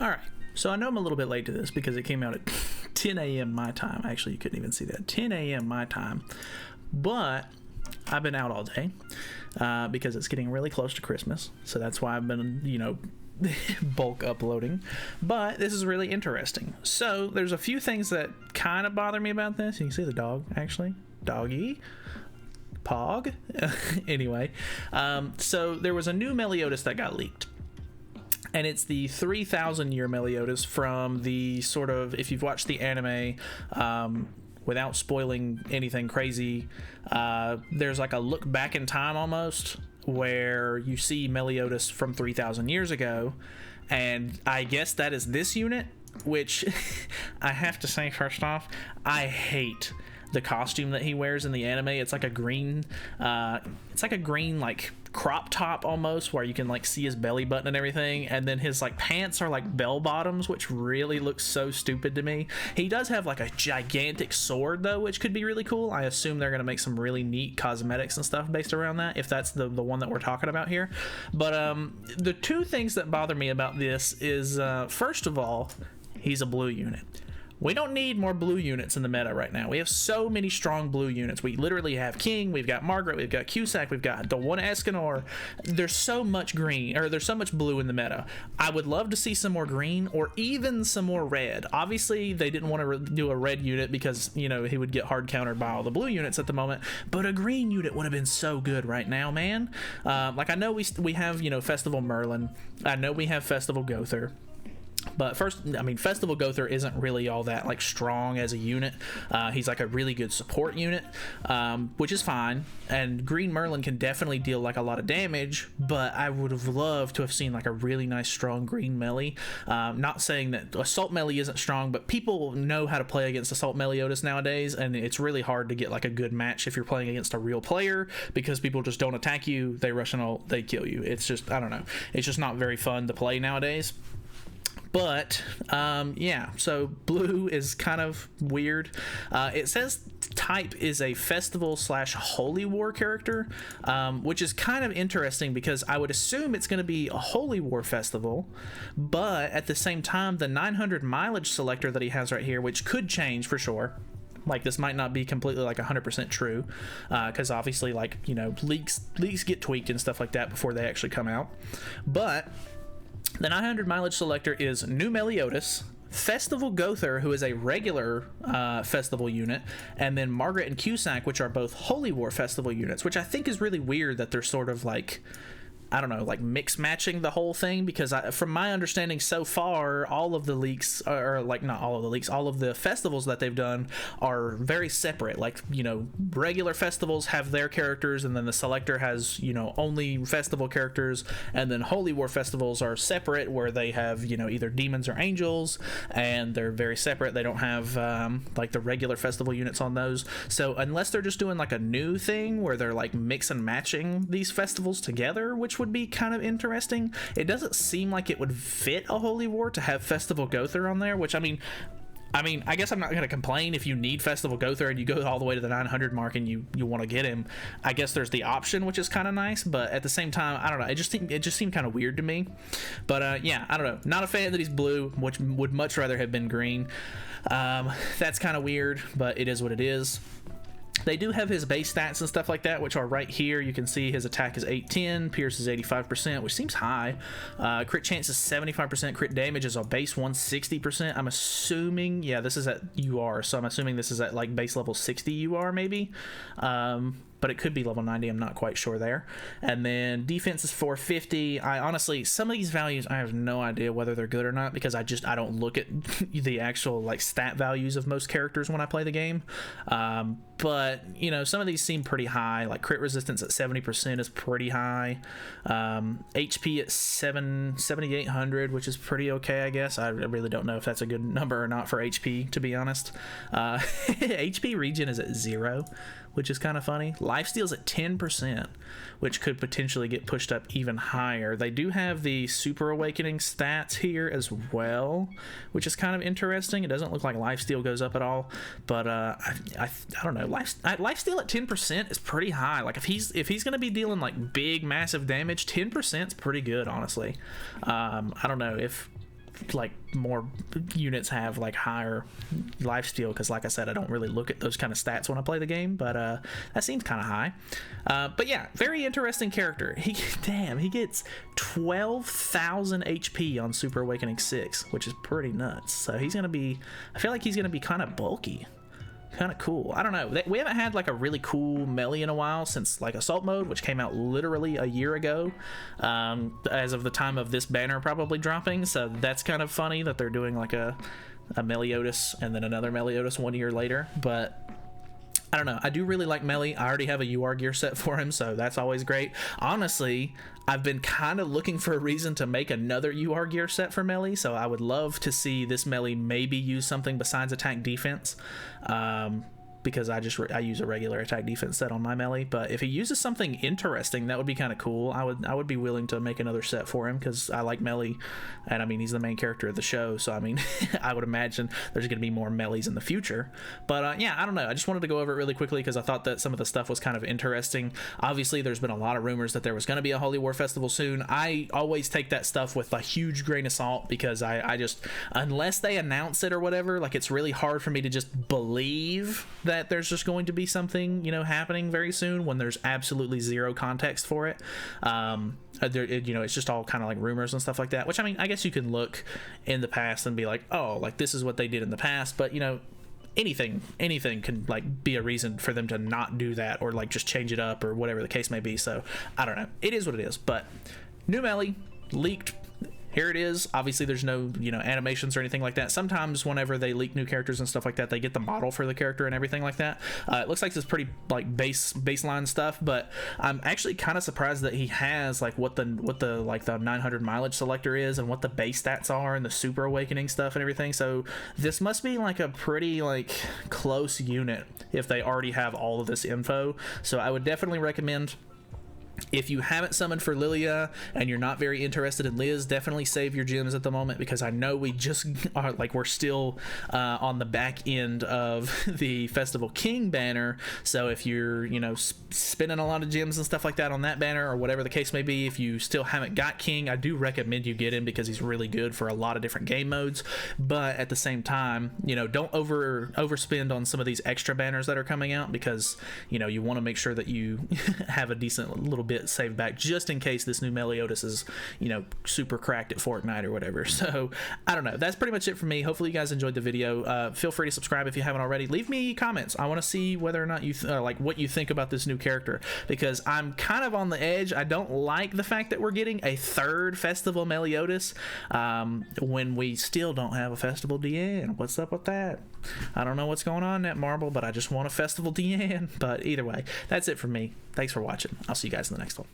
All right. So I know I'm a little bit late to this because it came out at 10 a.m. my time. Actually, you couldn't even see that. 10 a.m. my time. But I've been out all day because it's getting really close to Christmas. So that's why I've been, bulk uploading. But this is really interesting. So there's a few things that kind of bother me about this. You can see the dog, actually. Doggy. Pog. Anyway. So there was a new Meliodas that got leaked. And it's the 3,000 year Meliodas from the sort of, if you've watched the anime, without spoiling anything crazy, there's like a look back in time almost, where you see Meliodas from 3,000 years ago. And I guess that is this unit, which I have to say, first off, I hate the costume that he wears in the anime. It's like a green, like crop top almost, where you can like see his belly button and everything, and then his like pants are like bell bottoms, which really looks so stupid to me. He does have like a gigantic sword though, which could be really cool. I assume they're gonna make some really neat cosmetics and stuff based around that, if that's the one that we're talking about here. But the two things that bother me about this is first of all, he's a blue unit. We don't need more blue units in the meta right now. We have so many strong blue units. We literally have King, we've got Margaret, we've got Cusack, we've got the one Escanor. There's so much green, or there's so much blue in the meta. I would love to see some more green, or even some more red. Obviously, they didn't want to do a red unit because, he would get hard countered by all the blue units at the moment. But a green unit would have been so good right now, man. Like, I know we have, Festival Merlin. I know we have Festival Gother. But first, Festival Gother isn't really all that like strong as a unit. He's like a really good support unit, which is fine. And Green Merlin can definitely deal like a lot of damage, but I would have loved to have seen like a really nice strong green melee. Not saying that Assault Melee isn't strong, but people know how to play against Assault Meliodas nowadays, and it's really hard to get like a good match if you're playing against a real player, because people just don't attack you, they rush and ult, they kill you. It's just, I don't know, it's just not very fun to play nowadays. But so blue is kind of weird. It says type is a festival / holy war character, which is kind of interesting because I would assume it's going to be a holy war festival, but at the same time, the 900 mileage selector that he has right here, which could change for sure. Like, this might not be completely like 100% true, because obviously, like, leaks get tweaked and stuff like that before they actually come out. But the 900 mileage selector is New Meliodas, Festival Gother, who is a regular festival unit, and then Margaret and Cusack, which are both Holy War festival units, which I think is really weird that they're sort of like, I don't know, like mix matching the whole thing, because from my understanding so far, all of the leaks, or like not all of the leaks, all of the festivals that they've done are very separate. Like, regular festivals have their characters, and then the selector has, only festival characters, and then Holy War festivals are separate, where they have, either demons or angels, and they're very separate. They don't have like the regular festival units on those. So unless they're just doing like a new thing where they're like mix and matching these festivals together, which would be kind of interesting. It doesn't seem like it would fit a Holy War to have Festival Gother on there, which I guess I'm not going to complain if you need Festival Gother and you go all the way to the 900 mark and you want to get him. I guess there's the option, which is kind of nice, but at the same time, I don't know. It just seemed kind of weird to me. But I don't know. Not a fan that he's blue, which would much rather have been green. That's kind of weird, but it is what it is. They do have his base stats and stuff like that, which are right here. You can see his attack is 810, Pierce is 85%, which seems high. Crit chance is 75%, crit damage is a base 160%. I'm assuming, this is at UR, so I'm assuming this is at like base level 60 UR maybe. But it could be level 90, I'm not quite sure there. And then defense is 450. I honestly, some of these values, I have no idea whether they're good or not, because I don't look at the actual like stat values of most characters when I play the game. But some of these seem pretty high. Like crit resistance at 70% is pretty high. HP at 7,800, which is pretty okay, I guess. I really don't know if that's a good number or not for HP, to be honest. HP regen is at 0, which is kind of funny. Lifesteal's at 10%, which could potentially get pushed up even higher. They do have the Super Awakening stats here as well, which is kind of interesting. It doesn't look like lifesteal goes up at all, but I don't know. Lifesteal at 10% is pretty high. Like if he's going to be dealing like big, massive damage, 10% is pretty good, honestly. I don't know if like more units have like higher lifesteal, because like I said, I don't really look at those kind of stats when I play the game, but that seems kind of high. But yeah, very interesting character. He gets 12,000 HP on Super Awakening 6, which is pretty nuts. So he's gonna be, I feel like he's gonna be kind of bulky, kind of cool. I don't know, we haven't had like a really cool melee in a while, since like Assault Mode, which came out literally a year ago, as of the time of this banner probably dropping. So that's kind of funny that they're doing like a Meliodas and then another Meliodas 1 year later. But I don't know, I do really like melee. I already have a UR gear set for him, so that's always great. Honestly, I've been kind of looking for a reason to make another UR gear set for melee, so I would love to see this melee maybe use something besides attack defense, because I use a regular attack defense set on my melee. But if he uses something interesting, that would be kind of cool. I would be willing to make another set for him, because I like melee, and I mean, he's the main character of the show, so I mean, I would imagine there's going to be more melees in the future. But yeah, I don't know, I just wanted to go over it really quickly because I thought that some of the stuff was kind of interesting. Obviously, there's been a lot of rumors that there was going to be a Holy War Festival soon. I always take that stuff with a huge grain of salt, because I just, unless they announce it or whatever, like, it's really hard for me to just believe that there's just going to be something, you know, happening very soon when there's absolutely zero context for it. You know, it's just all kind of like rumors and stuff like that, which, I mean, I guess you can look in the past and be like, oh, like, this is what they did in the past, but, you know, anything can like be a reason for them to not do that, or like just change it up, or whatever the case may be. So I don't know, it is what it is. But new melee leaked, here it is. Obviously there's no, you know, animations or anything like that. Sometimes whenever they leak new characters and stuff like that, they get the model for the character and everything like that. It looks like it's pretty like baseline stuff, but I'm actually kind of surprised that he has like what the like the 900 mileage selector is, and what the base stats are, and the Super Awakening stuff and everything. So this must be like a pretty like close unit if they already have all of this info. So I would definitely recommend, if you haven't summoned for Lilia and you're not very interested in Liz, definitely save your gems at the moment, because I know we just are like, we're still on the back end of the Festival King banner. So if you're, you know, spending a lot of gems and stuff like that on that banner, or whatever the case may be, if you still haven't got King, I do recommend you get him, because he's really good for a lot of different game modes. But at the same time, you know, don't overspend on some of these extra banners that are coming out, because, you know, you want to make sure that you have a decent little bit saved back, just in case this new Meliodas is, you know, super cracked at Fortnite or whatever. So I don't know, that's pretty much it for me. Hopefully you guys enjoyed the video. Feel free to subscribe if you haven't already. Leave me comments. I want to see whether or not you like what you think about this new character, because I'm kind of on the edge. I don't like the fact that we're getting a third Festival Meliodas when we still don't have a Festival DN. What's up with that? I don't know what's going on, Netmarble, but I just want a Festival DN. But either way, that's it for me. Thanks for watching. I'll see you guys in the next one.